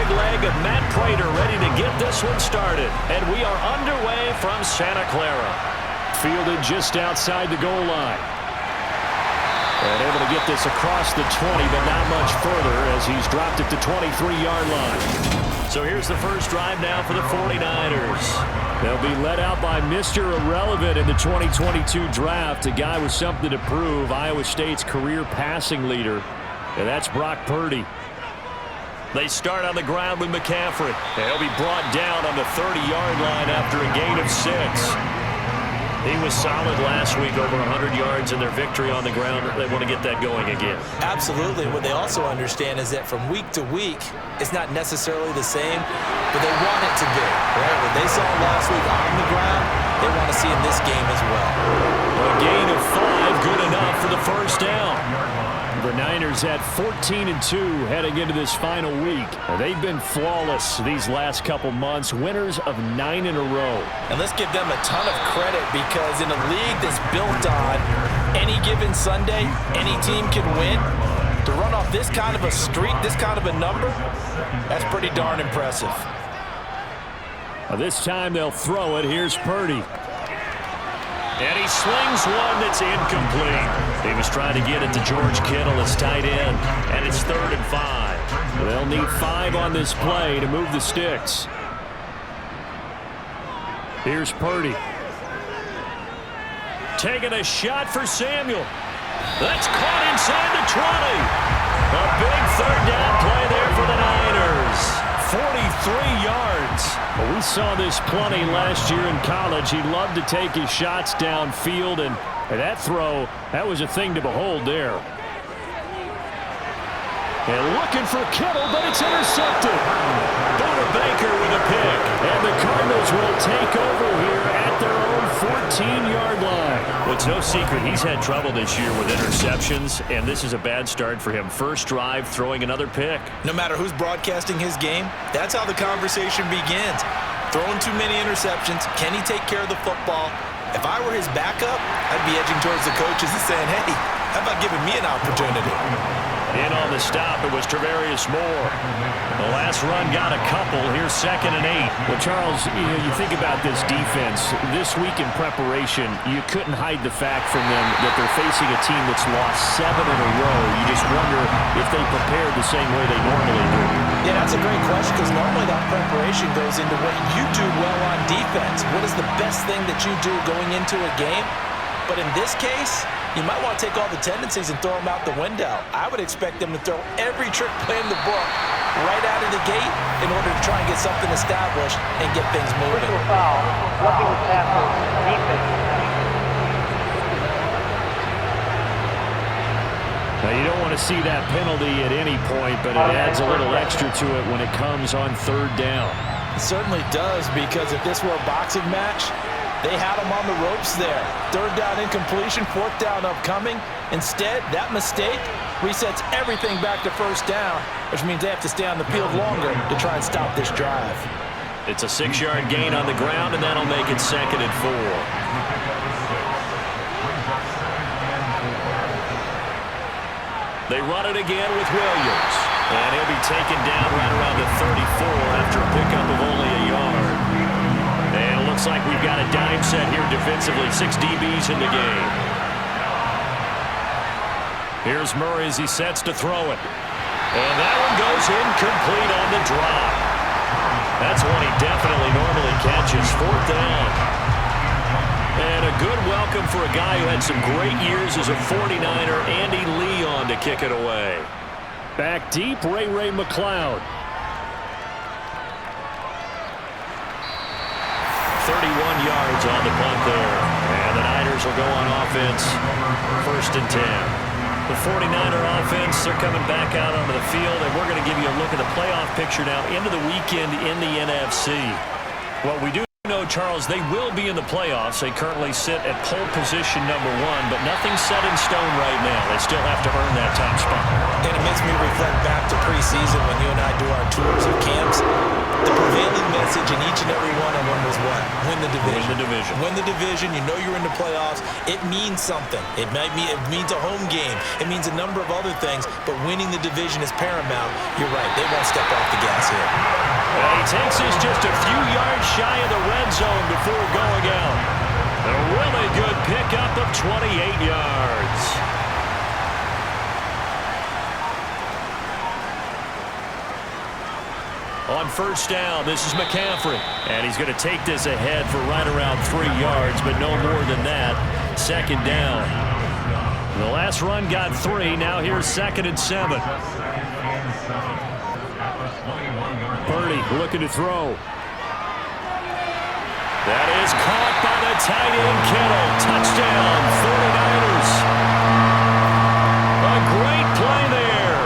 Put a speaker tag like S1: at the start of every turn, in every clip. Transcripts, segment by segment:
S1: third leg of Matt Prater ready to get this one started. And we are underway from Santa Clara.
S2: Fielded just outside the goal line. And able to get this across the 20, but not much further as he's dropped it to 23-yard line.
S1: So here's the first drive now for the 49ers.
S2: They'll be led out by Mr. Irrelevant in the 2022 draft, a guy with something to prove, Iowa State's career passing leader, and that's Brock Purdy.
S1: They start on the ground with McCaffrey. And he'll be brought down on the 30-yard line after a gain of 6. He was solid last week, over 100 yards in their victory on the ground. They want to get that going again.
S3: Absolutely. What they also understand is that from week to week, it's not necessarily the same, but they want it to be. Right? What they saw last week on the ground, they want to see in this game as well.
S1: A gain of 5, good enough for the first down.
S2: The Niners at 14-2 heading into this final week. They've been flawless these last couple months, winners of 9 in a row.
S3: And let's give them a ton of credit because in a league that's built on any given Sunday, any team can win. To run off this kind of a streak, this kind of a number, that's pretty darn impressive.
S2: This time they'll throw it. Here's Purdy.
S1: And he slings one that's incomplete. He was trying to get it to George Kittle, his tight end, and it's 3rd and 5.
S2: They'll need 5 on this play to move the sticks. Here's Purdy.
S1: Taking a shot for Samuel. That's caught inside the 20. A big 3rd down play there for the Niners. 43 yards.
S2: Well, we saw this plenty last year in college. He loved to take his shots downfield, and that throw, that was a thing to behold there. And looking for Kittle, but it's intercepted.
S1: Buda Baker with a pick.
S2: And the Cardinals will take over here at their own 14-yard line.
S1: Well, it's no secret he's had trouble this year with interceptions, and this is a bad start for him. First drive, throwing another pick.
S3: No matter who's broadcasting his game, that's how the conversation begins. Throwing too many interceptions. Can he take care of the football? If I were his backup, I'd be edging towards the coaches and saying, hey, how about giving me an opportunity?
S1: In on the stop, it was Travarius Moore. The last run got a couple. Here's 2nd and 8.
S2: Well, Charles, you think about this defense. This week in preparation, you couldn't hide the fact from them that they're facing a team that's lost 7 in a row. You just wonder if they prepared the same way they normally do.
S3: Yeah, that's a great question because normally that preparation goes into what you do well on defense. What is the best thing that you do going into a game? But in this case, you might want to take all the tendencies and throw them out the window. I would expect them to throw every trick play in the book right out of the gate in order to try and get something established and get things moving.
S4: Personal foul, blocking the tackle, defense.
S2: Now, you don't want to see that penalty at any point, but it adds a little extra to it when it comes on 3rd down.
S3: It certainly does, because if this were a boxing match, they had him on the ropes there. 3rd down incompletion, 4th down upcoming. Instead, that mistake resets everything back to 1st down, which means they have to stay on the field longer to try and stop this drive.
S1: It's a 6-yard gain on the ground, and that'll make it 2nd and 4. They run it again with Williams. And he'll be taken down right around the 34 after a pickup of only a yard. And it looks like we've got a dime set here defensively. 6 DBs in the game. Here's Murray as he sets to throw it. And that one goes incomplete on the drop. That's one he definitely normally catches. 4th down. And a good welcome for a guy who had some great years as a 49er, Andy Leon, to kick it away.
S2: Back deep, Ray McCloud.
S1: 31 yards on the punt there. And the Niners will go on offense. 1st and 10. The 49er offense, they're coming back out onto the field, and we're going to give you a look at the playoff picture now into the weekend in the NFC. What we do No, Charles, they will be in the playoffs. They currently sit at pole position #1, but nothing's set in stone right now. They still have to earn that top spot.
S3: And it makes me reflect back to preseason when you and I do our tours of camps. The prevailing message in each and every one of them was what? Win the division.
S1: Win the division.
S3: Win the division. You know you're in the playoffs. It means something. It means a home game. It means a number of other things, but winning the division is paramount. You're right. They won't step off the gas here.
S1: He takes us just a few yards shy of the red zone before going out. A really good pickup of 28 yards. On first down, this is McCaffrey. And he's going to take this ahead for right around 3 yards, but no more than that. Second down. The last run got 3. Now here's 2nd and 7. Purdy looking to throw. That is caught by the tight end, Kittle. Touchdown, 49ers. A great play there.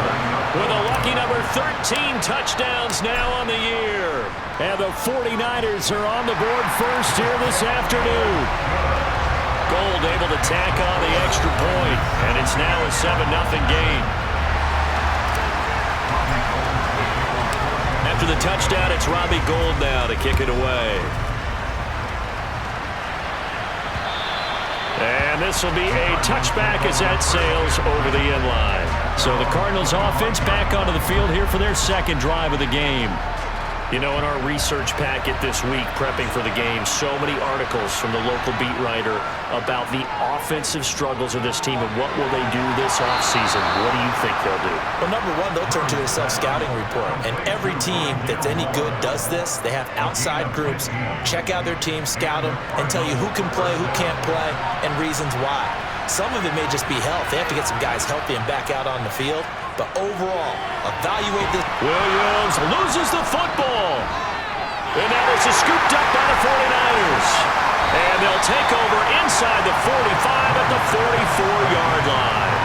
S1: With a lucky number 13 touchdowns now on the year. And the 49ers are on the board first here this afternoon. Gold able to tack on the extra point, and it's now a 7-0 game. After the touchdown, it's Robbie Gould now to kick it away. And this will be a touchback as that sails over the end line. So the Cardinals offense back onto the field here for their second drive of the game. You know, in our research packet this week, prepping for the game, so many articles from the local beat writer about the offensive struggles of this team and what will they do this offseason. What do you think they'll do?
S3: Well, number one, they'll turn to a self-scouting report. And every team that's any good does this. They have outside groups, check out their team, scout them, and tell you who can play, who can't play, and reasons why. Some of it may just be health. They have to get some guys healthy and back out on the field. But overall, evaluate this.
S1: Williams loses the football. And that is scooped up by the 49ers. And they'll take over inside the 45 at the 44-yard line.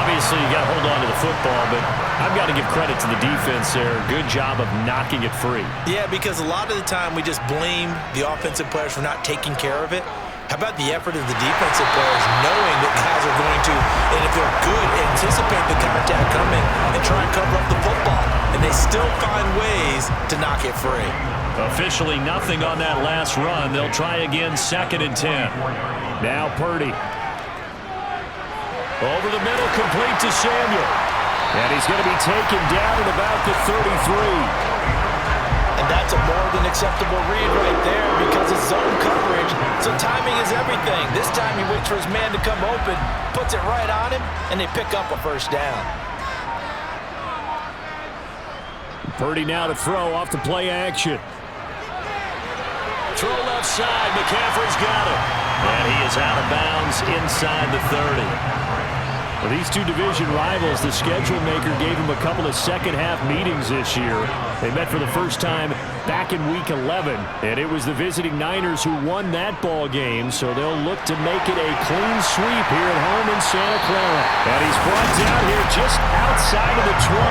S1: Obviously, you got to hold on to the football, but I've got to give credit to the defense there. Good job of knocking it free.
S3: Yeah, because a lot of the time we just blame the offensive players for not taking care of it. How about the effort of the defensive players knowing that guys are going to, and if they're good, anticipate the contact coming and try and cover up the football. And they still find ways to knock it free.
S1: Officially nothing on that last run. They'll try again, 2nd and 10. Now Purdy. Over the middle, complete to Samuel. And he's going to be taken down at about the 33.
S3: And that's a more than acceptable read right there because it's zone coverage, so timing is everything. This time he waits for his man to come open, puts it right on him, and they pick up a first down.
S1: Purdy now to throw off the play action. Throw left side, McCaffrey's got it. And he is out of bounds inside the 30. For these two division rivals, the schedule maker gave them a couple of second-half meetings this year. They met for the first time back in Week 11, and it was the visiting Niners who won that ball game, so they'll look to make it a clean sweep here at home in Santa Clara. And he's brought down here just outside of the 20.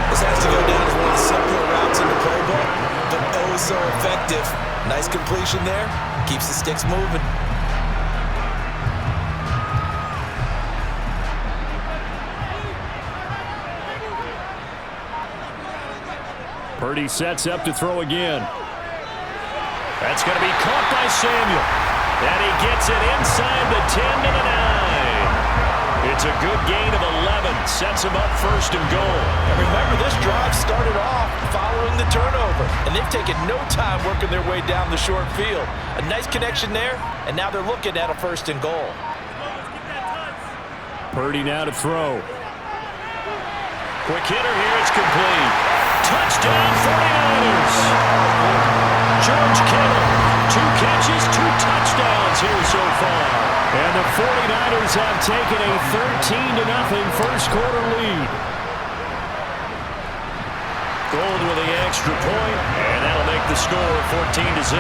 S3: This has to go down as one of the simpler routes in the playbook, but oh so effective. Nice completion there, keeps the sticks moving.
S1: Purdy sets up to throw again. That's going to be caught by Samuel. And he gets it inside the 10 to the 9. It's a good gain of 11. Sets him up 1st and goal.
S3: And remember, this drive started off following the turnover. And they've taken no time working their way down the short field. A nice connection there, and now they're looking at a 1st and goal.
S1: Purdy now to throw. Quick hitter here, it's complete. Touchdown 49ers! George Kittle, 2 catches, 2 touchdowns here so far. And the 49ers have taken a 13-0 first quarter lead. Gould with the extra point, and that'll make the score 14-0.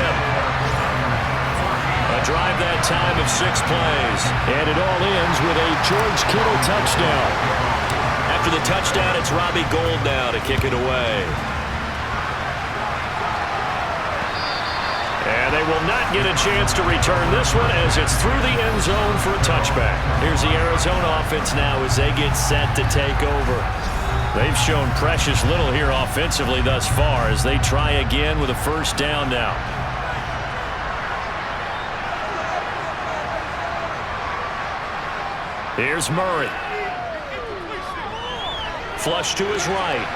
S1: A drive that time of 6 plays. And it all ends with a George Kittle touchdown. After the touchdown, it's Robbie Gould now to kick it away. will not get a chance to return this one as it's through the end zone for a touchback. Here's the Arizona offense now as they get set to take over. They've shown precious little here offensively thus far as they try again with a first down now. Here's Murray. Flush to his right.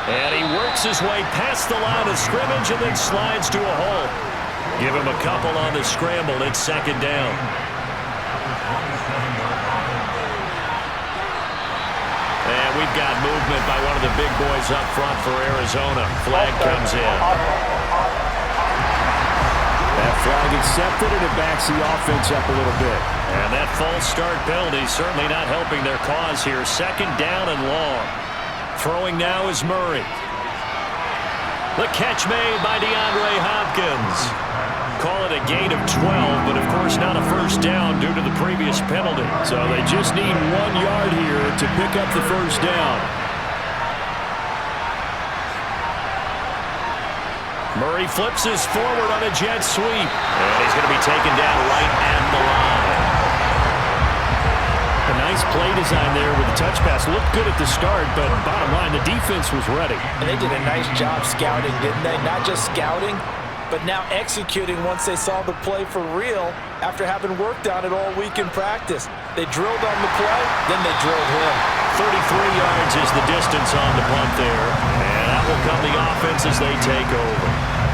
S1: And he works his way past the line of scrimmage and then slides to a hole. Give him a couple on the scramble. It's second down. And we've got movement by one of the big boys up front for Arizona. Flag comes in.
S2: That flag accepted, and it backs the offense up a little bit.
S1: And that false start penalty certainly not helping their cause here. Second down and long. Throwing now is Murray. The catch made by DeAndre Hopkins. Call it a gain of 12, but of course not a first down due to the previous penalty.
S2: So they just need 1 yard here to pick up the first down.
S1: Murray flips his forward on a jet sweep. And he's going to be taken down right at the line.
S2: A nice play design there with the touch pass. Looked good at the start, but bottom line, the defense was ready.
S3: And they did a nice job scouting, didn't they? Not just scouting, but now executing once they saw the play for real after having worked on it all week in practice. They drilled on the play, then they drilled him.
S1: 33 yards is the distance on the punt there. And that will come the offense as they take over.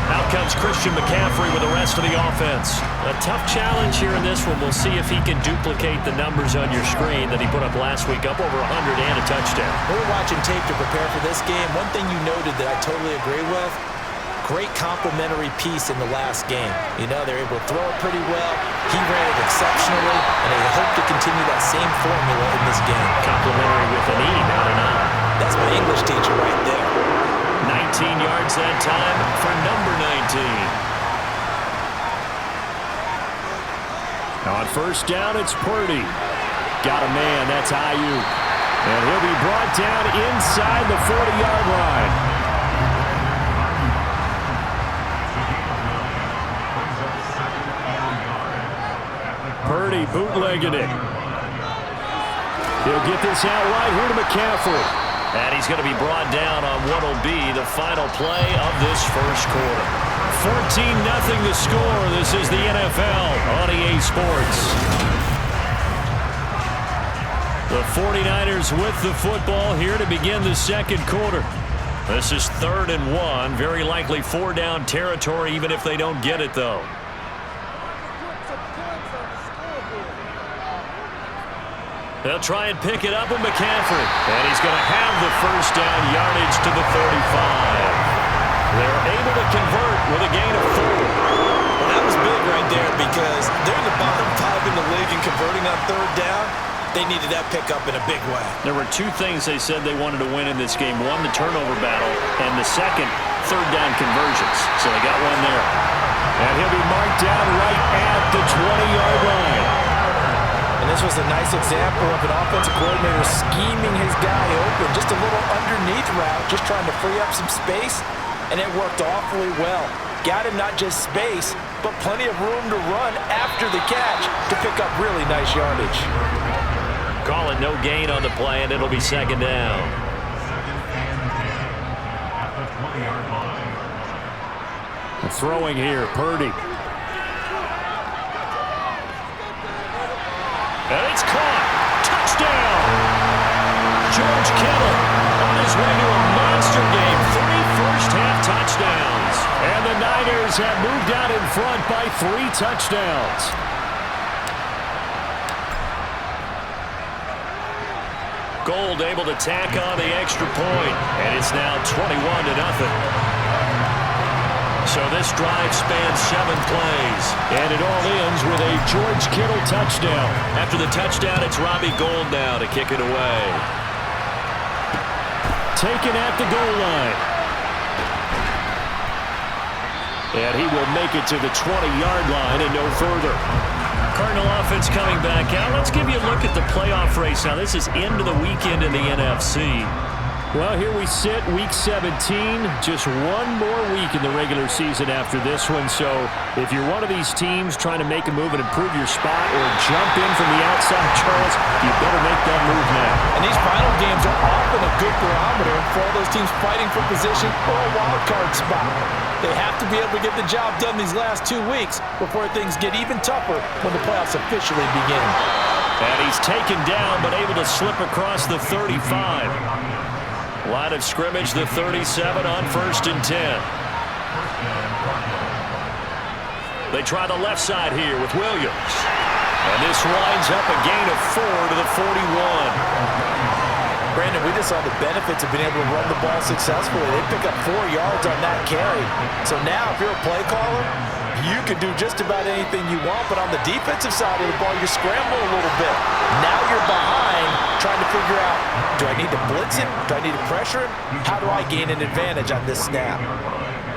S1: Out comes Christian McCaffrey with the rest of the offense. A tough challenge here in this one. We'll see if he can duplicate the numbers on your screen that he put up last week, up over 100 and a touchdown.
S3: We were watching tape to prepare for this game. One thing you noted that I totally agree with, great complementary piece in the last game. You know, they're able to throw it pretty well. He ran it exceptionally, and they hope to continue that same formula in this game.
S1: Complimentary with an E, not an I.
S3: That's my English teacher right there.
S1: 19 yards that time for number 19.
S2: Now on first down, it's Purdy. Got a man, that's Ayuk. And he'll be brought down inside the 40-yard line. Purdy bootlegging it. He'll get this out right here to McCaffrey.
S1: And he's going to be brought down on what will be the final play of this first quarter. 14-0 the score. This is the NFL on EA Sports. The 49ers with the football here to begin the second quarter. This is 3rd and 1. Very likely 4-down territory even if they don't get it, though. They'll try and pick it up with McCaffrey. And he's going to have the first down yardage to the 35. They're able to convert with a gain of 4.
S3: Well, that was big right there because they're the bottom 5 in the league in converting on 3rd down. They needed that pickup in a big way.
S1: There were 2 things they said they wanted to win in this game. One, the turnover battle, and the second, 3rd down conversions. So they got one there.
S2: And he'll be marked down right at the 20-yard line.
S3: And this was a nice example of an offensive coordinator scheming his guy open. Just a little underneath route, just trying to free up some space, and it worked awfully well. Got him not just space, but plenty of room to run after the catch to pick up really nice yardage.
S1: Call it no gain on the play, and it'll be second down.
S2: Throwing here, Purdy.
S1: And it's caught. Touchdown. George Kittle on his way to a monster game. 3 first-half touchdowns.
S2: And the Niners have moved out in front by 3 touchdowns.
S1: Gold able to tack on the extra point. And it's now 21-0. So this drive spans 7 plays.
S2: And it all ends with a George Kittle touchdown.
S1: After the touchdown, it's Robbie Gould now to kick it away.
S2: Taken at the goal line. And he will make it to the 20-yard line and no further.
S1: Cardinal offense coming back out. Let's give you a look at the playoff race. Now, this is into the weekend in the NFC.
S2: Well, here we sit, Week 17, just one more week in the regular season after this one. So if you're one of these teams trying to make a move and improve your spot or jump in from the outside, Charles, you better make that move now.
S3: And these final games are often a good barometer for all those teams fighting for position or a wild card spot. They have to be able to get the job done these last 2 weeks before things get even tougher when the playoffs officially begin.
S1: And he's taken down but able to slip across the 35. Line of scrimmage, the 37 on 1st and 10. They try the left side here with Williams. And this winds up a gain of 4 to the 41.
S3: Brandon, we just saw the benefits of being able to run the ball successfully. They pick up 4 yards on that carry. So now if you're a play caller, you can do just about anything you want, but on the defensive side of the ball, you scramble a little bit. Now you're behind trying to figure out, do I need to blitz him? Do I need to pressure him? How do I gain an advantage on this snap?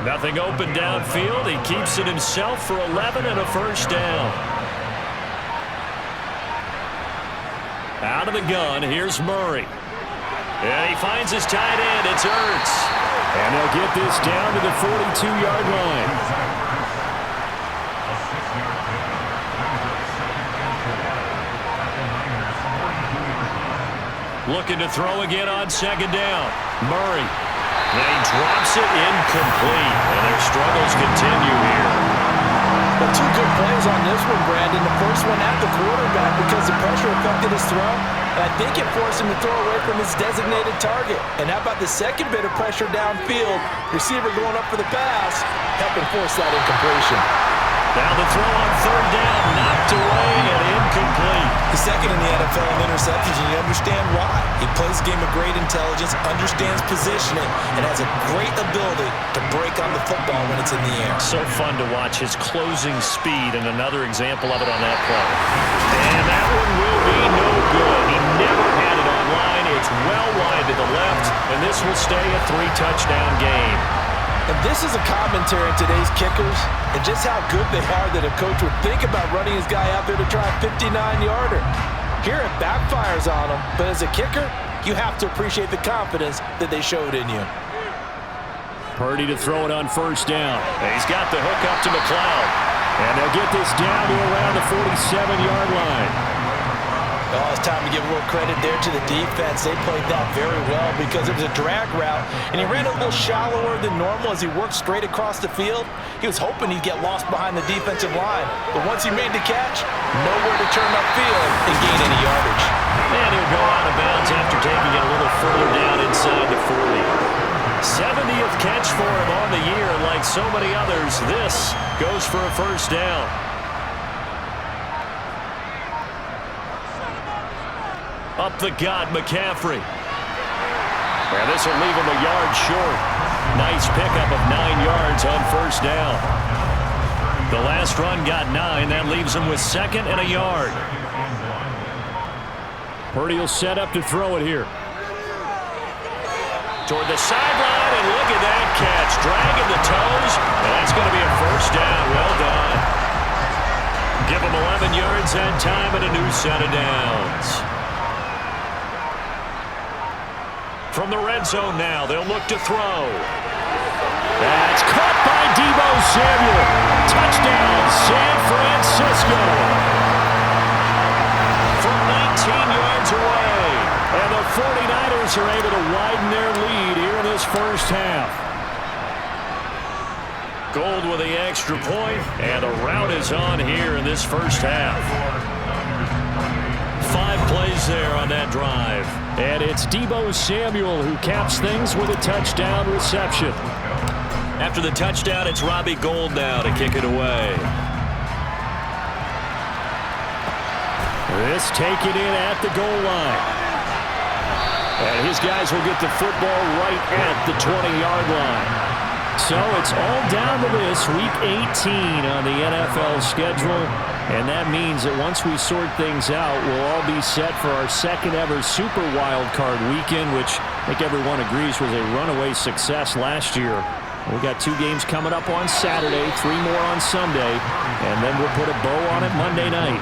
S1: Nothing open downfield. He keeps it himself for 11 and a first down. Out of the gun, here's Murray. And he finds his tight end. It's Ertz.
S2: And they'll get this down to the 42-yard line.
S1: Looking to throw again on 2nd down. Murray. And he drops it incomplete. And their struggles continue here.
S3: But 2 good plays on this one, Brandon. The first one at the quarterback because the pressure affected his throw. And I think it forced him to throw away from his designated target. And how about the second bit of pressure downfield? Receiver going up for the pass, helping force that incompletion.
S1: Now the throw on 3rd down, knocked away and incomplete.
S3: The second in the NFL in interceptions, and you understand why. He plays a game of great intelligence, understands positioning, and has a great ability to break on the football when it's in the air.
S1: So fun to watch his closing speed, and another example of it on that play. And that one will be no good. He never had it on line. It's well wide to the left, and this will stay a 3-touchdown game.
S3: And this is a commentary on today's kickers and just how good they are that a coach would think about running his guy out there to try a 59-yarder. Here it backfires on him, but as a kicker, you have to appreciate the confidence that they showed in you.
S2: Purdy to throw it on 1st down.
S1: And he's got the hook up to McLeod.
S2: And they'll get this down to around the 47-yard line.
S3: Oh, it's time to give a little credit there to the defense. They played that very well because it was a drag route, and he ran a little shallower than normal as he worked straight across the field. He was hoping he'd get lost behind the defensive line, but once he made the catch, nowhere to turn upfield and gain any yardage.
S1: And he'll go out of bounds after taking it a little further down inside the 40. 70th catch for him on the year, and like so many others, this goes for a first down. Up the gut, McCaffrey. And this will leave him a yard short. Nice pickup of 9 yards on 1st down. The last run got 9. That leaves him with 2nd and a yard.
S2: Purdy will set up to throw it here.
S1: Toward the sideline, and look at that catch. Dragging the toes, and that's going to be a first down. Well done. Give him 11 yards that time and a new set of downs. From the red zone now, they'll look to throw.
S2: That's caught by Deebo Samuel. Touchdown, San Francisco.
S1: From 19 yards away.
S2: And the 49ers are able to widen their lead here in this first half.
S1: Gold with the extra point, and the route is on here in this first half. 5 plays there on that drive.
S2: And it's Deebo Samuel who caps things with a touchdown reception.
S1: After the touchdown, it's Robbie Gould now to kick it away.
S2: This taken in at the goal line. And his guys will get the football right at the 20-yard line. So it's all down to this, Week 18 on the NFL schedule. And that means that once we sort things out, we'll all be set for our second ever Super Wild Card weekend, which I think everyone agrees was a runaway success last year. We've got 2 games coming up on Saturday, 3 more on Sunday, and then we'll put a bow on it Monday night.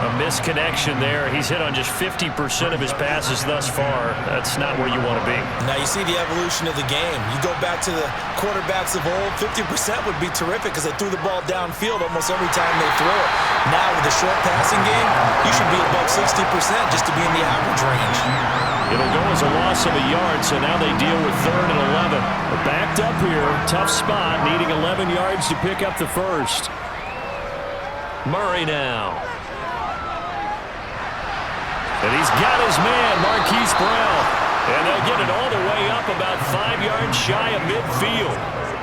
S1: A misconnection there. He's hit on just 50% of his passes thus far. That's not where you want to be.
S3: Now you see the evolution of the game. You go back to the quarterbacks of old, 50% would be terrific because they threw the ball downfield almost every time they throw it. Now with the short passing game, you should be above 60% just to be in the average range.
S1: It'll go as a loss of a yard, so now they deal with 3rd and 11.
S2: They're backed up here. Tough spot, needing 11 yards to pick up the first.
S1: Murray now. And he's got his man, Marquise Brown. And they'll get it all the way up about 5 yards shy of midfield.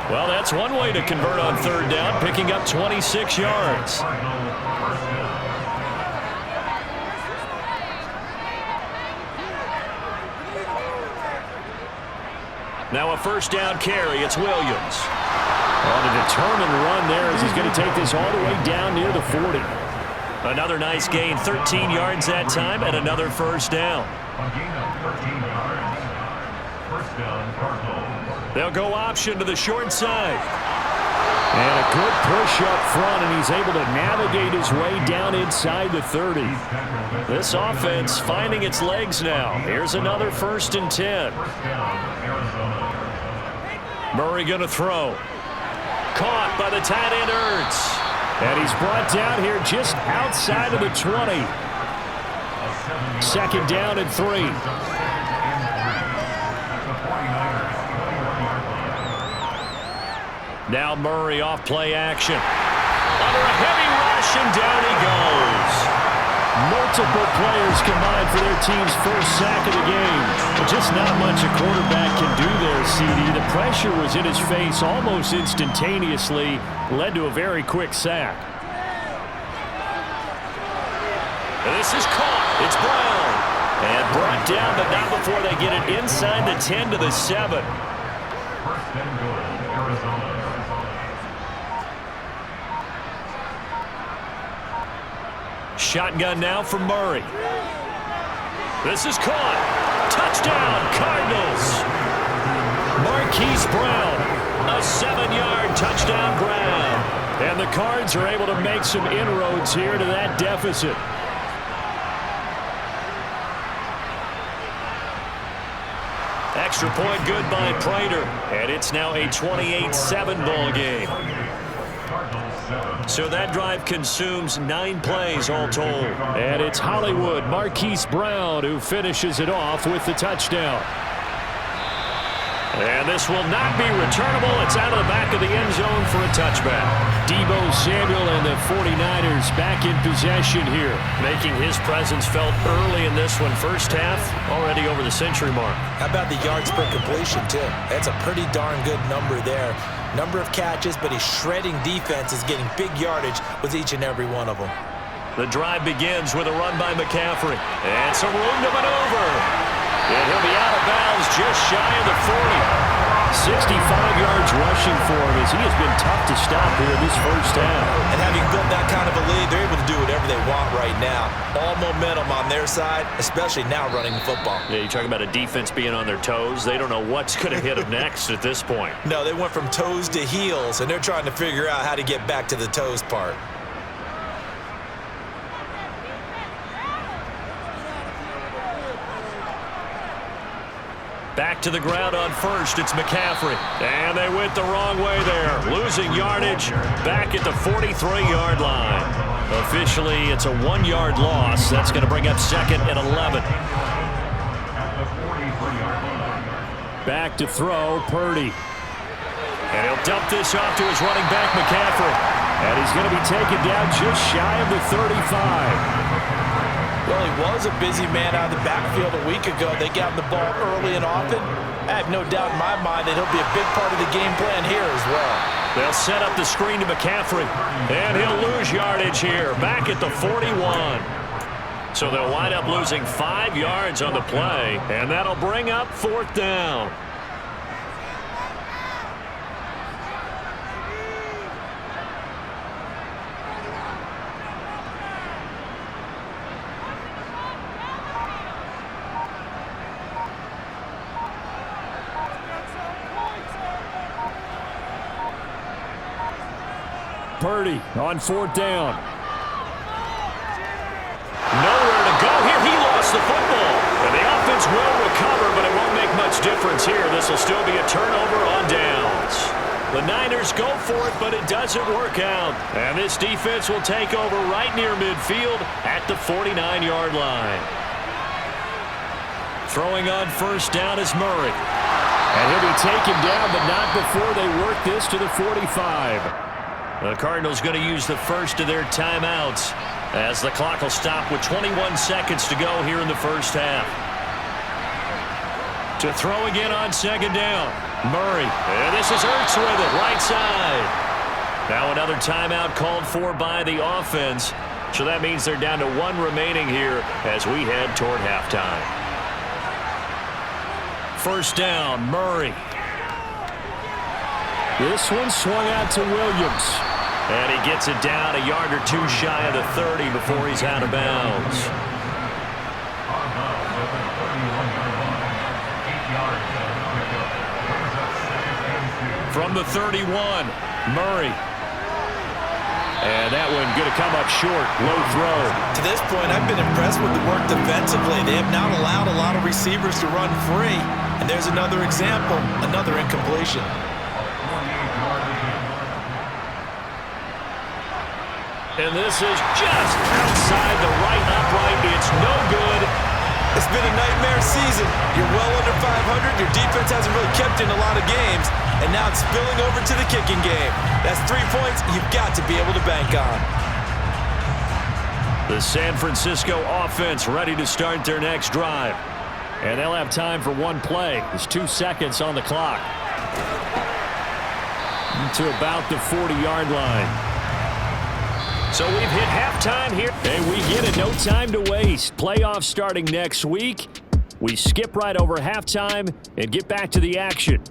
S1: Well, that's one way to convert on 3rd down, picking up 26 yards. Now a 1st down carry. It's Williams.
S2: On a determined run there as he's going to take this all the way down near the 40.
S1: Another nice gain, 13 yards that time, and another 1st down. They'll go option to the short side.
S2: And a good push up front, and he's able to navigate his way down inside the 30.
S1: This offense finding its legs now. Here's another 1st and 10. Murray going to throw. Caught by the tight end Ertz.
S2: And he's brought down here just outside of the 20. 2nd down and 3.
S1: Now Murray off play action. Under a heavy rush, and down he goes.
S2: Multiple players combined for their team's first sack of the game. But just not much a quarterback can do there, CD. The pressure was in his face almost instantaneously, led to a very quick sack.
S1: And this is caught. It's Brown. And brought down, but not before they get it inside the 10 to the 7. Shotgun now for Murray. This is caught. Touchdown, Cardinals. Marquise Brown, a 7-yard touchdown grab.
S2: And the Cards are able to make some inroads here to that deficit.
S1: Extra point good by Prater. And it's now a 28-7 ball game. So that drive consumes 9 plays all told.
S2: And it's Hollywood Marquise Brown who finishes it off with the touchdown.
S1: And this will not be returnable. It's out of the back of the end zone for a touchback.
S2: Deebo Samuel and the 49ers back in possession here.
S1: Making his presence felt early in this one. First half, already over the century mark.
S3: How about the yards per completion, too? That's a pretty darn good number there. Number of catches, but he's shredding defense, is getting big yardage with each and every one of them.
S1: The drive begins with a run by McCaffrey. And some room to maneuver. And he'll be out of bounds just shy of the 40.
S2: 65 yards rushing for him as he has been tough to stop here this first half.
S3: And having built that kind of a lead, they're able to do whatever they want right now. All momentum on their side, especially now running the football.
S1: Yeah, you talk about a defense being on their toes. They don't know what's going to hit them next at this point.
S3: No, they went from toes to heels, and they're trying to figure out how to get back to the toes part.
S1: Back to the ground on first. It's McCaffrey. And they went the wrong way there. Losing yardage back at the 43-yard line. Officially, it's a 1-yard loss. That's going to bring up 2nd and 11.
S2: Back to throw, Purdy.
S1: And he'll dump this off to his running back, McCaffrey.
S2: And he's going to be taken down just shy of the 35.
S3: Well, he was a busy man out of the backfield a week ago. They got him the ball early and often. I have no doubt in my mind that he'll be a big part of the game plan here as well.
S1: They'll set up the screen to McCaffrey. And he'll lose yardage here, back at the 41. So they'll wind up losing 5 yards on the play, and that'll bring up 4th down.
S2: Purdy on 4th down.
S1: defense will recover, but it won't make much difference here. This will still be a turnover on downs. The Niners go for it, but it doesn't work out. And this defense will take over right near midfield at the 49-yard line. Throwing on first down is Murray.
S2: And he'll be taken down, but not before they work this to the 45.
S1: The Cardinals going to use the first of their timeouts as the clock will stop with 21 seconds to go here in the first half. To throw again on second down. Murray. And this is Ertz with it, right side. Now another timeout called for by the offense. So that means they're down to one remaining here as we head toward halftime. First down, Murray.
S2: This one swung out to Williams.
S1: And he gets it down a yard or two shy of the 30 before he's out of bounds. From the 31, Murray.
S2: And that one going to come up short. Low throw.
S3: To this point, I've been impressed with the work defensively. They have not allowed a lot of receivers to run free. And there's another example, another incompletion.
S1: And this is just outside the right upright. It's no good.
S3: It's been a nightmare season. You're well under 500. Your defense hasn't really kept in a lot of games. And now it's spilling over to the kicking game. That's 3 points you've got to be able to bank on.
S1: The San Francisco offense ready to start their next drive.
S2: And they'll have time for one play. There's 2 seconds on the clock. To about the 40-yard line.
S1: So we've hit halftime here.
S2: And we get it. No time to waste. Playoffs starting next week. We skip right over halftime and get back to the action.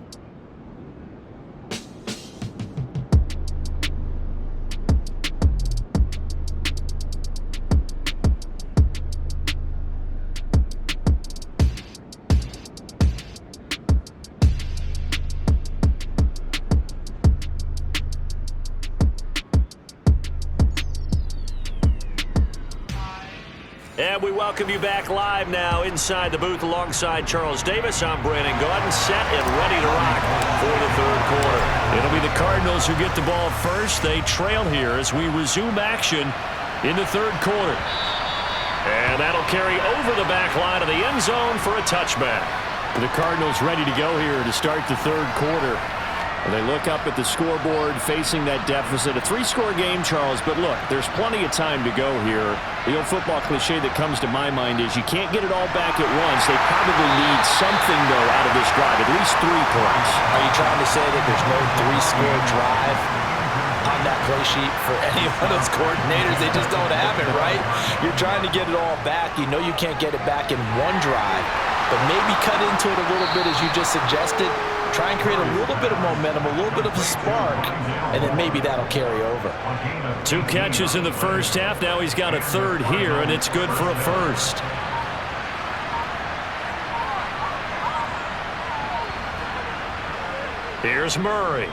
S1: And we welcome you back live now inside the booth alongside Charles Davis. I'm Brandon Gaudin, set and ready to rock for the third quarter. It'll be the Cardinals who get the ball first. They trail here as we resume action in the third quarter. And that'll carry over the back line of the end zone for a touchback.
S2: The Cardinals ready to go here to start the third quarter. And they look up at the scoreboard facing that deficit. A 3-score game, Charles, but look, there's plenty of time to go here. The old football cliche that comes to my mind is you can't get it all back at once. They probably need something, though, out of this drive, at least 3 points.
S3: Are you trying to say that there's no 3-score drive on that play sheet for any of those coordinators? They just don't have it, right? You're trying to get it all back. You know you can't get it back in one drive, but maybe cut into it a little bit as you just suggested. Try and create a little bit of momentum, a little bit of a spark, and then maybe that'll carry over.
S1: 2 catches in the first half. Now he's got a third here, and it's good for a first. Here's Murray.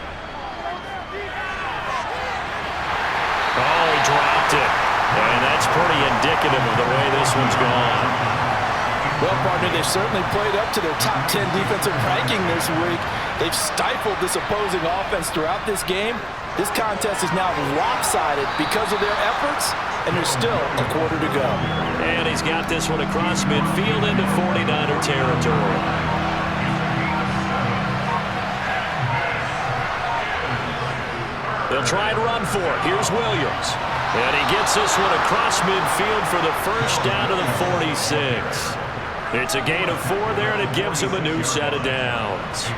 S1: Oh, he dropped it. And that's pretty indicative of the way this one's gone.
S3: Well, partner, they've certainly played up to their top 10 defensive ranking this week. They've stifled this opposing offense throughout this game. This contest is now lopsided because of their efforts, and there's still a quarter to go.
S1: And he's got this one across midfield into 49er territory. They'll try and run for it. Here's Williams. And he gets this one across midfield for the first down to the 46. It's a gain of 4 there, and it gives him a new set of downs.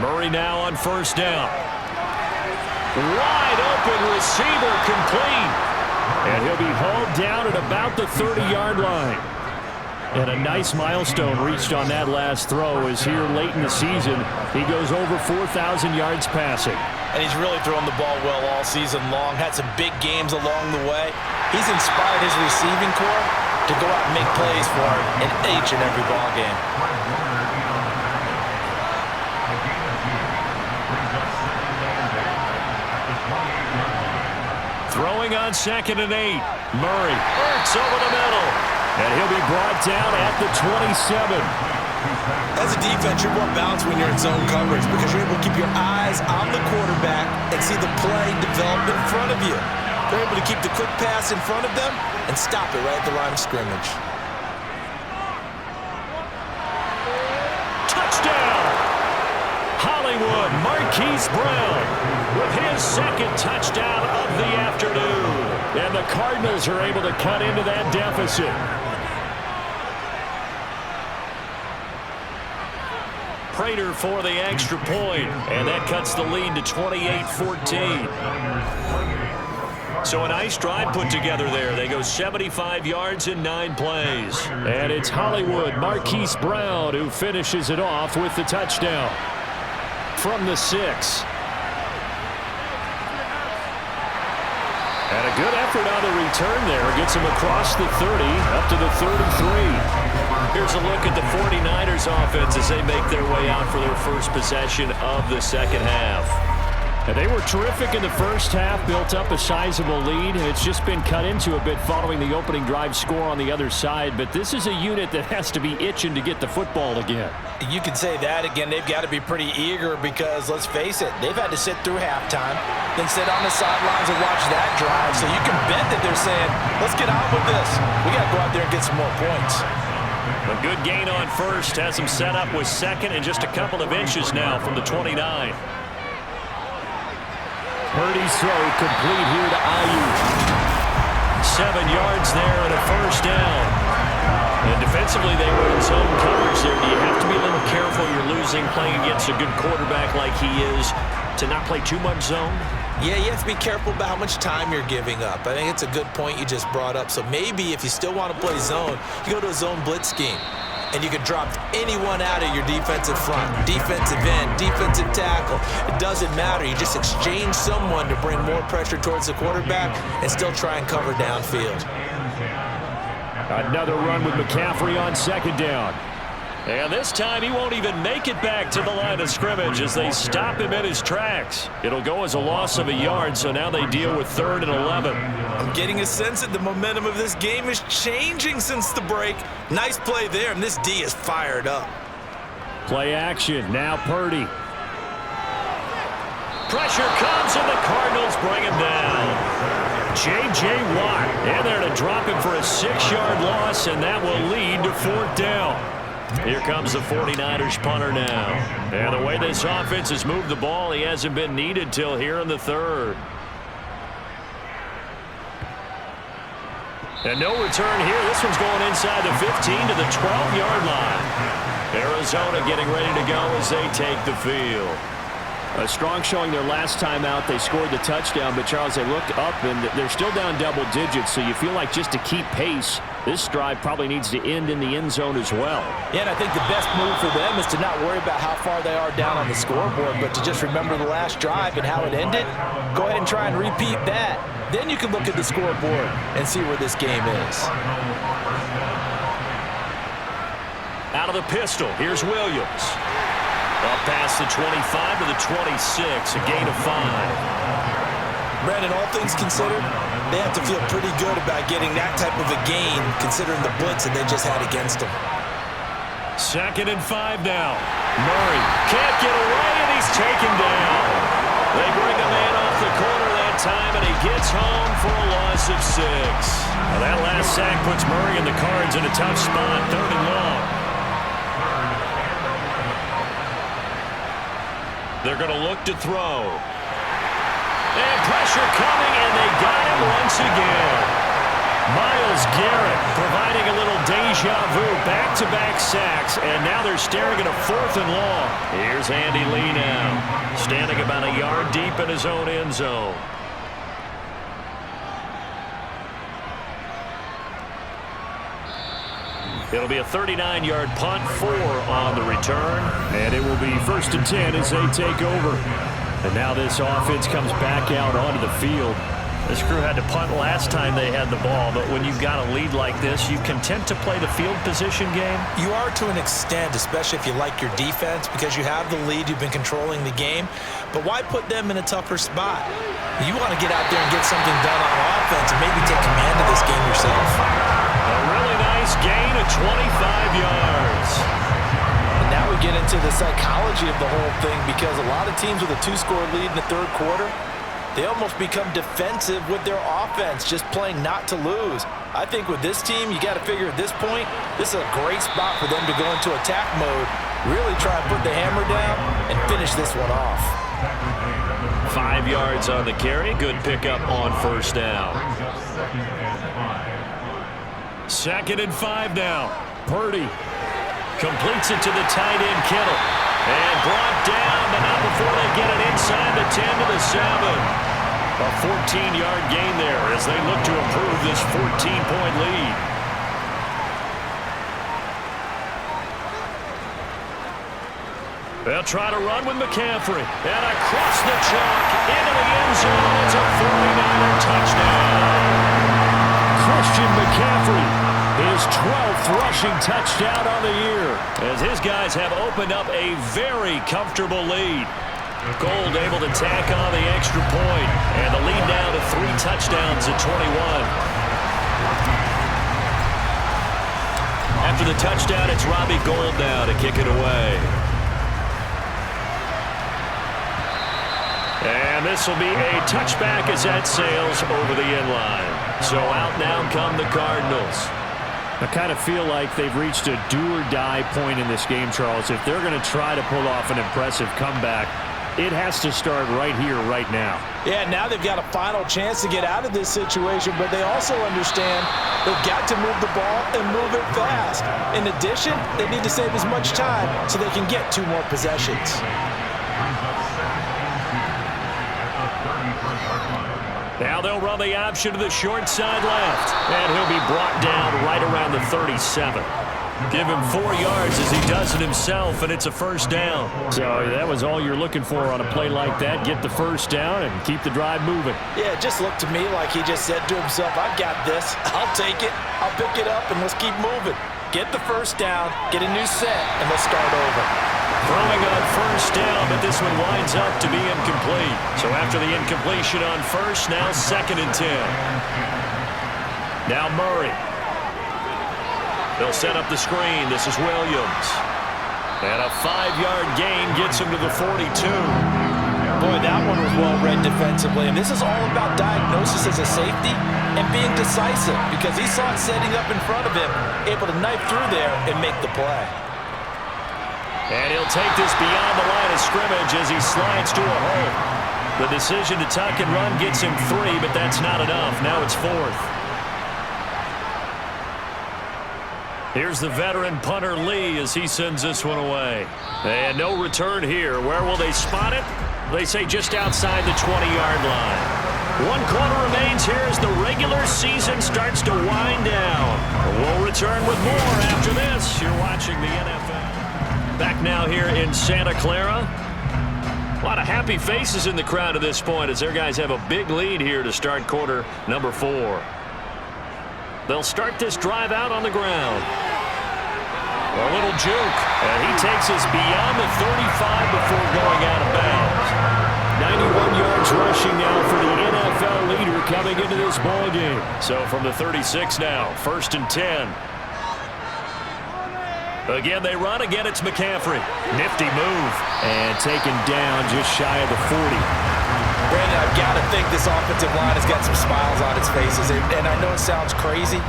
S1: Murray now on first down. Wide open receiver complete.
S2: And he'll be hauled down at about the 30-yard line. And a nice milestone reached on that last throw as here late in the season, he goes over 4,000 yards passing.
S3: And he's really thrown the ball well all season long, had some big games along the way. He's inspired his receiving corps to go out and make plays for him in each and every ball game.
S1: Throwing on 2nd and 8. Murray works over the middle. And he'll be brought down at the 27.
S3: As a defense, you're more balanced when you're in zone coverage because you're able to keep your eyes on the quarterback and see the play develop in front of you. They're able to keep the quick pass in front of them and stop it right at the line of scrimmage.
S1: Touchdown! Hollywood Marquise Brown with his 2nd touchdown of the afternoon.
S2: And the Cardinals are able to cut into that deficit.
S1: Prater for the extra point, and that cuts the lead to 28-14. So a nice drive put together there. They go 75 yards in 9 plays.
S2: And it's Hollywood Marquise Brown who finishes it off with the touchdown. From the 6. And a good effort on the return there. Gets him across the 30, up to the 33.
S1: Here's a look at the 49ers offense as they make their way out for their first possession of the second half.
S2: And they were terrific in the first half, built up a sizable lead. It's just been cut into a bit following the opening drive score on the other side. But this is a unit that has to be itching to get the football again.
S3: You can say that again. They've got to be pretty eager because, let's face it, they've had to sit through halftime, then sit on the sidelines and watch that drive. So you can bet that they're saying, let's get on with this. We got to go out there and get some more points.
S1: A good gain on first has him set up with 2nd and just a couple of inches now from the 29.
S2: Purdy's throw complete here to Ayuk.
S1: 7 yards there and a first down. And defensively, they were in zone coverage there. Do you have to be a little careful? You're losing playing against a good quarterback like he is to not play too much zone?
S3: Yeah, you have to be careful about how much time you're giving up. I think it's a good point you just brought up. So maybe if you still want to play zone, you go to a zone blitz scheme. And you can drop anyone out of your defensive front, defensive end, defensive tackle. It doesn't matter. You just exchange someone to bring more pressure towards the quarterback and still try and cover downfield.
S2: Another run with McCaffrey on 2nd down.
S1: And this time he won't even make it back to the line of scrimmage as they stop him in his tracks. It'll go as a loss of a yard, so now they deal with 3rd and 11.
S3: I'm getting a sense that the momentum of this game is changing since the break. Nice play there, and this D is fired up.
S2: Play action, now Purdy.
S1: Pressure comes, and the Cardinals bring him down. J.J. Watt in there to drop him for a 6-yard loss, and that will lead to 4th down. Here comes the 49ers punter now. And the way this offense has moved the ball, he hasn't been needed till here in the 3rd. And no return here. This one's going inside the 15 to the 12-yard line. Arizona getting ready to go as they take the field.
S2: A strong showing their last time out. They scored the touchdown, but Charles, they looked up and they're still down double digits, so you feel like just to keep pace, this drive probably needs to end in the end zone as well.
S3: Yeah, and I think the best move for them is to not worry about how far they are down on the scoreboard, but to just remember the last drive and how it ended. Go ahead and try and repeat that. Then you can look at the scoreboard and see where this game is.
S1: Out of the pistol, here's Williams. Up past the 25 to the 26, a gain of 5.
S3: Brandon, all things considered, they have to feel pretty good about getting that type of a gain considering the blitz that they just had against them.
S1: 2nd and 5 now. Murray can't get away, and he's taken down. They bring a man off the corner that time, and he gets home for a loss of 6. Well, that last sack puts Murray and the Cards in a tough spot, 3rd and long. They're going to look to throw. And pressure coming, and they got him once again. Myles Garrett providing a little deja vu, back-to-back sacks, and now they're staring at a 4th and long. Here's Andy Lee now, standing about a yard deep in his own end zone. It'll be a 39-yard punt, 4 on the return.
S2: And it will be 1st and 10 as they take over. And now this offense comes back out onto the field.
S1: This crew had to punt last time they had the ball, but when you've got a lead like this, you content to play the field position game?
S3: You are to an extent, especially if you like your defense, because you have the lead, you've been controlling the game. But why put them in a tougher spot? You want to get out there and get something done on offense and maybe take command of this game yourself.
S1: A really nice gain of 25 yards.
S3: And now we get into the psychology of the whole thing, because a lot of teams with a 2-score lead in the third quarter, they almost become defensive with their offense, just playing not to lose. I think with this team, you got to figure at this point, this is a great spot for them to go into attack mode, really try and put the hammer down and finish this one off.
S1: 5 yards on the carry. Good pickup on first down. 2nd and 5 now. Purdy completes it to the tight end, Kittle. And brought down, but not before they get it inside the 10 to the 7. A 14-yard gain there as they look to improve this 14-point lead. They'll try to run with McCaffrey. And across the chalk into the end zone. It's a 49er touchdown. Christian McCaffrey. His 12th rushing touchdown on the year, as his guys have opened up a very comfortable lead. Gold able to tack on the extra point, and the lead now to 3 touchdowns at 21. After the touchdown, it's Robbie Gould now to kick it away. And this will be a touchback as that sails over the end line. So out now come the Cardinals.
S2: I kind of feel like they've reached a do-or-die point in this game, Charles. If they're going to try to pull off an impressive comeback, it has to start right here, right now.
S3: Yeah, now they've got a final chance to get out of this situation, but they also understand they've got to move the ball and move it fast. In addition, they need to save as much time so they can get 2 more possessions.
S1: Now they'll run the option to the short side left. And he'll be brought down right around the 37. Give him 4 yards as he does it himself, and it's a first down.
S2: So that was all you're looking for on a play like that. Get the first down and keep the drive moving.
S3: Yeah, it just looked to me like he just said to himself, I've got this. I'll take it. I'll pick it up, and let's keep moving. Get the first down, get a new set, and let's start over.
S1: Throwing on first down, but this one winds up to be incomplete. So after the incompletion on first, now 2nd and 10. Now Murray. They'll set up the screen. This is Williams. And a 5-yard gain gets him to the 42.
S3: Boy, that one was well read defensively. And this is all about diagnosis as a safety and being decisive, because he saw it setting up in front of him, able to knife through there and make the play.
S1: And he'll take this beyond the line of scrimmage as he slides to a hole. The decision to tuck and run gets him 3, but that's not enough. Now it's 4th. Here's the veteran punter Lee as he sends this one away. And no return here. Where will they spot it? They say just outside the 20-yard line. 1 quarter remains here as the regular season starts to wind down. We'll return with more after this. You're watching the NFL. Back now here in Santa Clara. A lot of happy faces in the crowd at this point as their guys have a big lead here to start quarter number 4. They'll start this drive out on the ground. A little juke, and he takes us beyond the 35 before going out of bounds. 91 yards rushing now for the NFL leader coming into this ball game. So from the 36 now, 1st and 10. Again, they run. Again, it's McCaffrey. Nifty move.
S2: And taken down just shy of the 40.
S3: Brandon, I've got to think this offensive line has got some smiles on its faces. And I know it sounds crazy,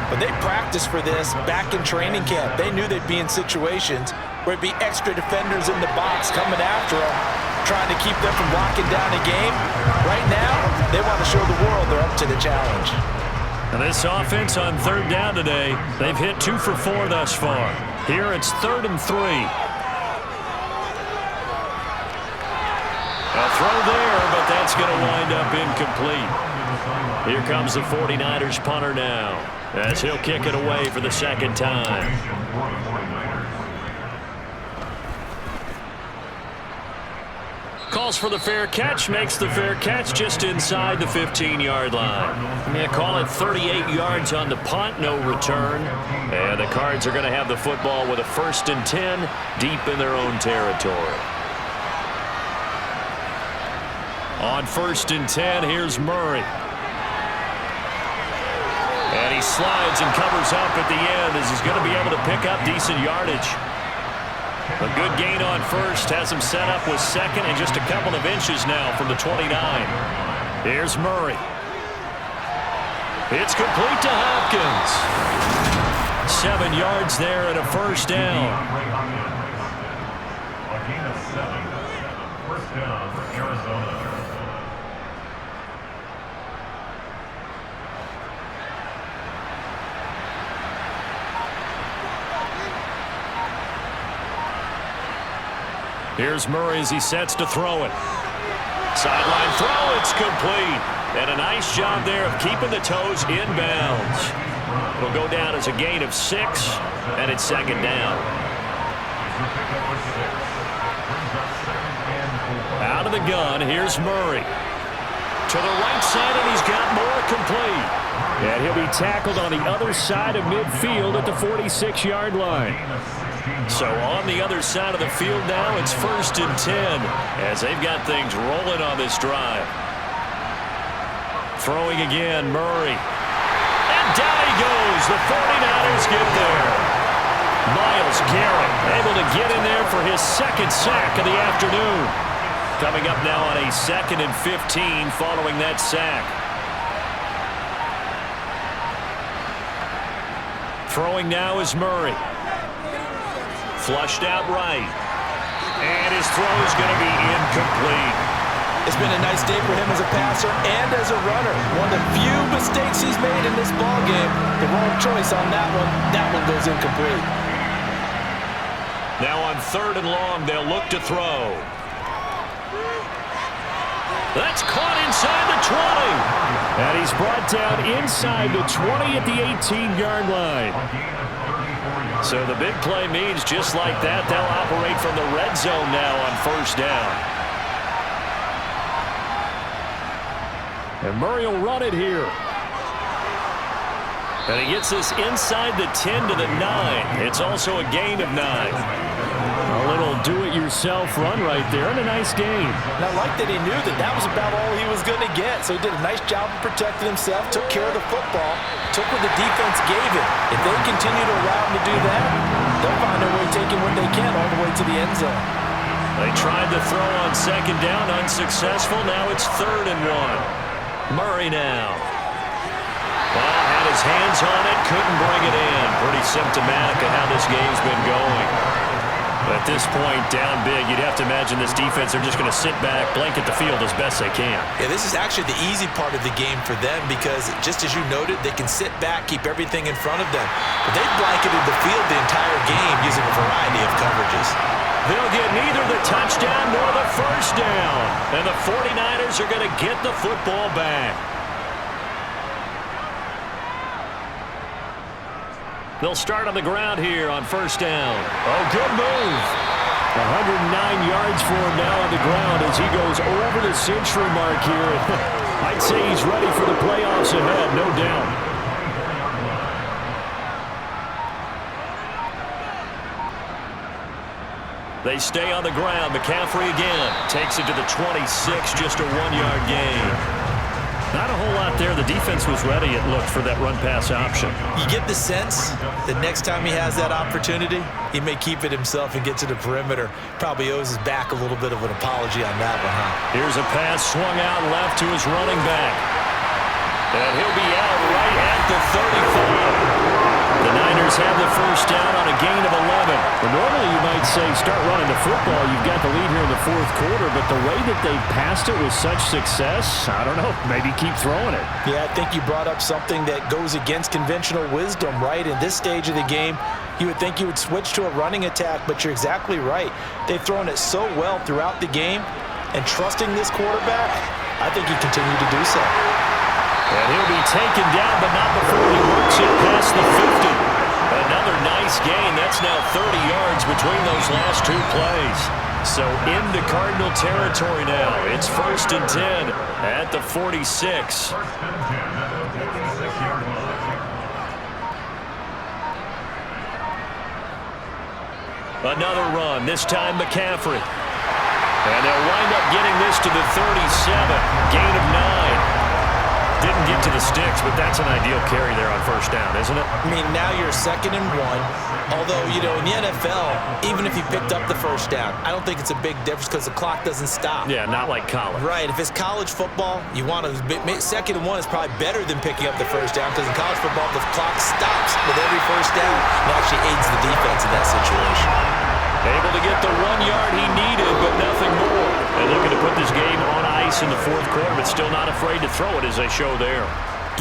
S3: but they practiced for this back in training camp. They knew they'd be in situations where it'd be extra defenders in the box coming after them, trying to keep them from locking down a game. Right now, they want to show the world they're up to the challenge.
S1: And this offense on 3rd down today, they've hit 2 for 4 thus far. Here it's 3rd and 3. A throw there, but that's going to wind up incomplete. Here comes the 49ers punter now, as he'll kick it away for the 2nd time. Call calls for the fair catch, makes the fair catch just inside the 15-yard line. Yeah, call it 38 yards on the punt, no return. And the Cards are going to have the football with a 1st and 10 deep in their own territory. On 1st and 10, here's Murray. And he slides and covers up at the end as he's going to be able to pick up decent yardage. A good gain on 1st has him set up with 2nd and just a couple of inches now from the 29. Here's Murray. It's complete to Hopkins. 7 yards there and a 1st down.
S5: A gain of 7. 1st down for Arizona.
S1: Here's Murray as he sets to throw it. Sideline throw, it's complete. And a nice job there of keeping the toes in bounds. It'll go down as a gain of 6, and it's 2nd down. Out of the gun, here's Murray. To the right side, and he's got more complete.
S2: And he'll be tackled on the other side of midfield at the 46-yard line.
S1: So on the other side of the field now, it's 1st and 10 as they've got things rolling on this drive. Throwing again, Murray. And down he goes. The 49ers get there. Myles Garrett able to get in there for his 2nd sack of the afternoon. Coming up now on a 2nd and 15 following that sack. Throwing now is Murray. Flushed out right. And his throw is going to be incomplete.
S3: It's been a nice day for him as a passer and as a runner. One of the few mistakes he's made in this ballgame. The wrong choice on that one. That one goes incomplete.
S1: Now on 3rd and long, they'll look to throw. That's caught inside the 20.
S2: And he's brought down inside the 20 at the 18-yard line.
S1: So the big play means just like that, they'll operate from the red zone now on 1st down.
S2: And Murray will run it here.
S1: And he gets this inside the 10 to the 9. It's also a gain of 9.
S2: A little do-it-yourself run right there and a nice gain.
S3: And I like that he knew that that was about all he was going to get. So he did a nice job of protecting himself, took care of the football, took what the defense gave him. If they continue to allow him to do that, they'll find a way taking what they can all the way to the end zone.
S1: They tried to throw on 2nd down, unsuccessful. Now it's 3rd and 1. Murray now. Well, had his hands on it, couldn't bring it in. Pretty symptomatic of how this game's been going. At this point, down big, you'd have to imagine this defense are just going to sit back, blanket the field as best they can.
S3: Yeah, this is actually the easy part of the game for them because, just as you noted, they can sit back, keep everything in front of them. But they've blanketed the field the entire game using a variety of coverages.
S1: They'll get neither the touchdown nor the 1st down. And the 49ers are going to get the football back. They'll start on the ground here on 1st down. Oh, good move.
S2: 109 yards for him now on the ground as he goes over the century mark here. I'd say he's ready for the playoffs ahead, no doubt.
S1: They stay on the ground. McCaffrey again takes it to the 26, just a 1-yard gain.
S2: Not a whole lot there. The defense was ready, it looked, for that run-pass option.
S3: You get the sense that next time he has that opportunity, he may keep it himself and get to the perimeter. Probably owes his back a little bit of an apology on that one, huh?
S1: Here's a pass swung out left to his running back. And he'll be out right at the 35. The Niners have the 1st down on a gain of 11.
S2: Well, normally you might say start running the football. You've got the lead here in the 4th quarter, but the way that they passed it with such success, I don't know, maybe keep throwing it.
S3: Yeah, I think you brought up something that goes against conventional wisdom, right? In this stage of the game, you would think you would switch to a running attack, but you're exactly right. They've thrown it so well throughout the game, and trusting this quarterback, I think he continued to do so.
S1: And he'll be taken down, but not before he works it past the 50. Another nice gain. That's now 30 yards between those last two plays. So into Cardinal territory now. It's 1st and 10 at the 46.
S5: 1st and 10 at the 46-yard line.
S1: Another run, this time McCaffrey. And they'll wind up getting this to the 37. Gain of 9. Didn't get to the sticks, but that's an ideal carry there on 1st down, isn't it?
S3: I mean, now you're 2nd and 1. Although, you know, in the NFL, even if you picked up the 1st down, I don't think it's a big difference because the clock doesn't stop.
S1: Yeah, not like college.
S3: Right. If it's college football, you want to 2nd and 1 is probably better than picking up the 1st down because in college football, the clock stops with every 1st down. It actually aids the defense in that situation.
S1: Able to get the 1 yard he needed, but nothing more. And looking to put this game on ice in the 4th quarter, but still not afraid to throw it as they show there.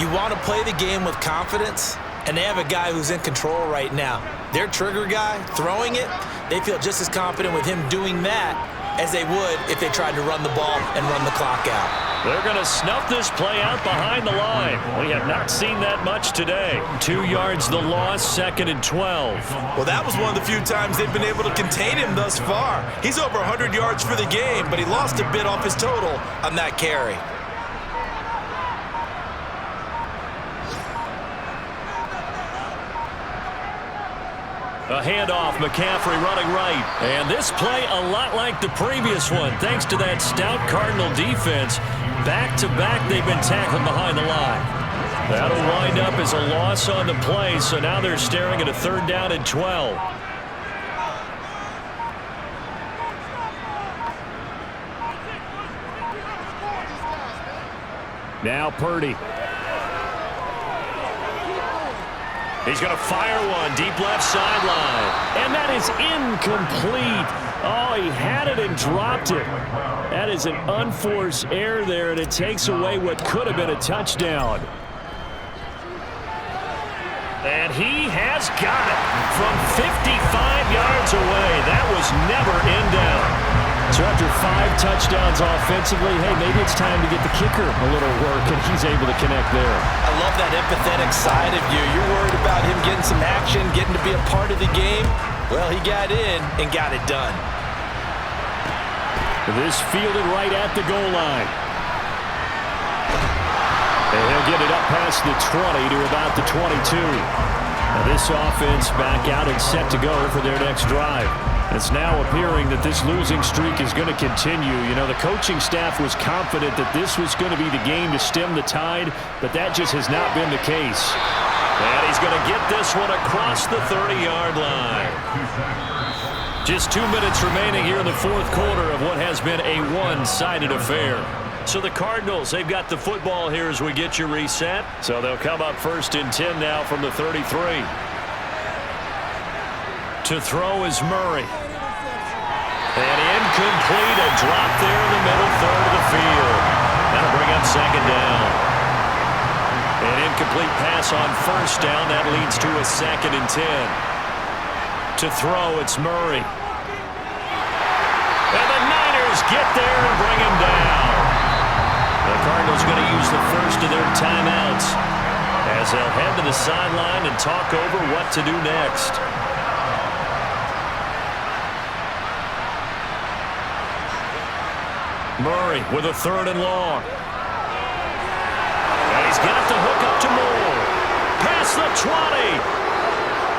S3: You want to play the game with confidence, and they have a guy who's in control right now. Their trigger guy, throwing it, they feel just as confident with him doing that as they would if they tried to run the ball and run the clock out.
S1: They're going to snuff this play out behind the line. We have not seen that much today. 2 yards the loss, 2nd and 12.
S3: Well, that was one of the few times they've been able to contain him thus far. He's over 100 yards for the game, but he lost a bit off his total on that carry.
S1: A handoff, McCaffrey running right. And this play a lot like the previous one, thanks to that stout Cardinal defense. Back-to-back, they've been tackled behind the line. That'll wind up as a loss on the play, so now they're staring at a 3rd down and 12.
S2: Now Purdy.
S1: He's going to fire one deep left sideline.
S2: And that is incomplete. Oh, he had it and dropped it. That is an unforced error there, and it takes away what could have been a touchdown.
S1: And he has got it from 55 yards away. That was never in doubt.
S2: So after 5 touchdowns offensively, hey, maybe it's time to get the kicker a little work, and he's able to connect there.
S3: I love that empathetic side of you. You're worried about him getting some action, getting to be a part of the game. Well, he got in and got it done.
S2: This fielded right at the goal line. And he'll get it up past the 20 to about the 22. Now this offense back out and set to go for their next drive. It's now appearing that this losing streak is going to continue. You know, the coaching staff was confident that this was going to be the game to stem the tide, but that just has not been the case.
S1: And he's going to get this one across the 30-yard line. Just 2 minutes remaining here in the 4th quarter of what has been a one-sided affair. So the Cardinals, they've got the football here as we get you reset. So they'll come up 1st and 10 now from the 33. To throw is Murray. And incomplete, a drop there in the middle 3rd of the field. That'll bring up 2nd down. An incomplete pass on 1st down. That leads to a 2nd and 10. To throw, it's Murray. And the Niners get there and bring him down. The Cardinals going to use the first of their timeouts as they'll head to the sideline and talk over what to do next. Murray with a 3rd and long. And he's got the hook up to Moore. Past the 20.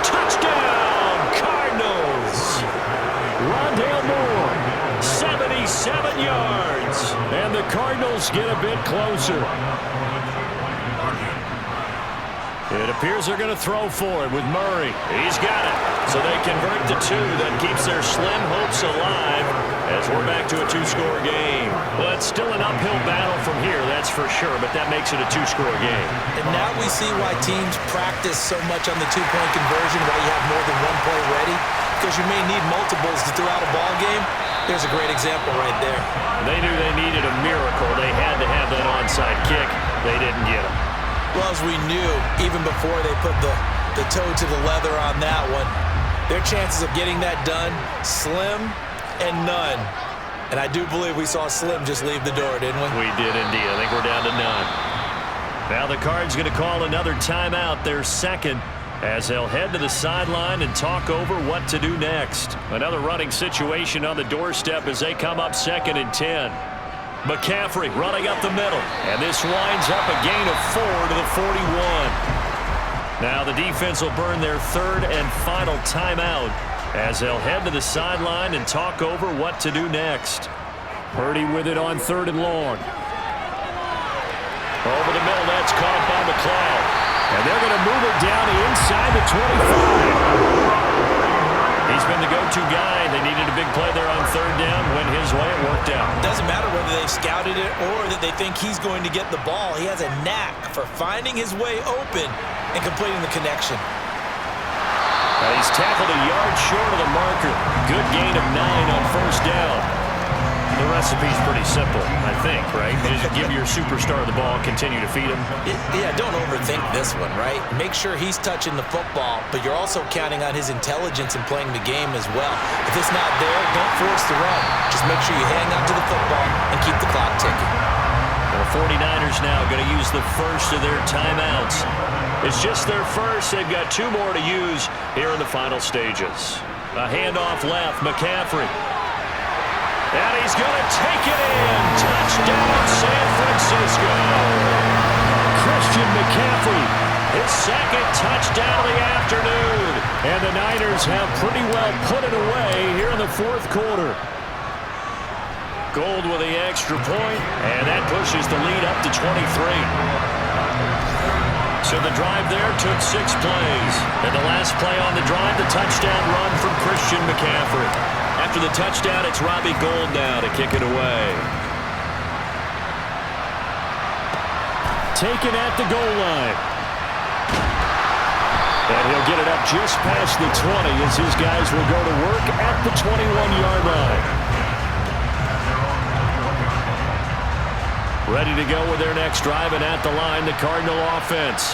S1: Touchdown, Cardinals. Rondale Moore, 77 yards. And the Cardinals get a bit closer. It appears they're going to throw for it with Murray. He's got it. So they convert the 2. That keeps their slim hopes alive as we're back to a 2-score game. Well, it's still an uphill battle from here, that's for sure, but that makes it a 2-score game.
S3: And now we see why teams practice so much on the 2-point conversion, why you have more than 1 play ready, because you may need multiples to throw out a ball game. There's a great example right there.
S1: They knew they needed a miracle. They had to have that onside kick. They didn't get it.
S3: Well, as we knew, even before they put the toe to the leather on that one, their chances of getting that done, slim and none. And I do believe we saw Slim just leave the door, didn't we?
S1: We did indeed. I think we're down to none. Now the Cards going to call another timeout, their second, as they'll head to the sideline and talk over what to do next. Another running situation on the doorstep as they come up 2nd and 10. McCaffrey running up the middle, and this winds up a gain of 4 to the 41. Now the defense will burn their 3rd and final timeout as they'll head to the sideline and talk over what to do next.
S2: Purdy with it on 3rd and long.
S1: Over the middle, that's caught by McLeod.
S2: And they're going to move it down inside the 25.
S1: He's been the go-to guy. They needed a big play there on 3rd down. Went his way. It worked out.
S3: Doesn't matter whether they scouted it or that they think he's going to get the ball. He has a knack for finding his way open and completing the connection.
S1: He's tackled a yard short of the marker. Good gain of 9 on 1st down. The recipe's pretty simple, I think, right? Just give your superstar the ball, continue to feed him.
S3: Yeah, don't overthink this one, right? Make sure he's touching the football, but you're also counting on his intelligence in playing the game as well. If it's not there, don't force the run. Just make sure you hang on to the football and keep the clock ticking.
S1: The 49ers now going to use the first of their timeouts. It's just their first. They've got 2 more to use here in the final stages. A handoff left, McCaffrey. And he's going to take it in. Touchdown, San Francisco.
S2: Christian McCaffrey,
S1: his 2nd touchdown of the afternoon.
S2: And the Niners have pretty well put it away here in the 4th quarter.
S1: Gold with the extra point, and that pushes the lead up to 23. So the drive there took 6 plays. And the last play on the drive, the touchdown run from Christian McCaffrey. After the touchdown, it's Robbie Gould now to kick it away.
S2: Taken at the goal line. And he'll get it up just past the 20 as his guys will go to work at the 21-yard line.
S1: Ready to go with their next drive, and at the line, the Cardinal offense.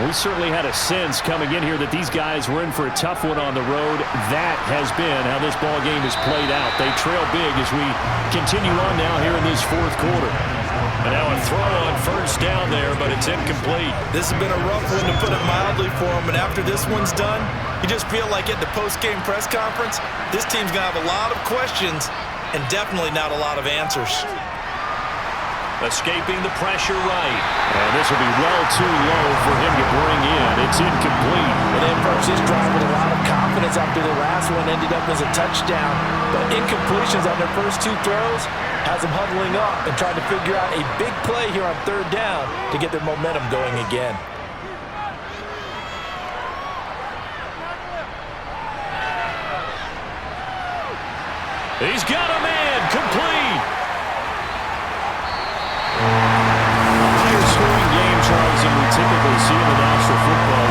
S2: We certainly had a sense coming in here that these guys were in for a tough one on the road. That has been how this ball game has played out. They trail big as we continue on now here in this 4th quarter.
S1: And now a throw on 1st down there, but it's incomplete.
S3: This has been a rough one, to put it mildly, for him. And after this one's done, you just feel like at the post-game press conference, this team's going to have a lot of questions and definitely not a lot of answers.
S1: Escaping the pressure right.
S2: And this will be well too low for him to bring in. It's incomplete.
S3: And they approached this drive with a lot of confidence after the last one ended up as a touchdown. But incompletions on their first 2 throws has them huddling up and trying to figure out a big play here on 3rd down to get their momentum going again.
S1: He's got a man. Complete.
S2: Higher scoring game, Charles, than we typically see in the National Football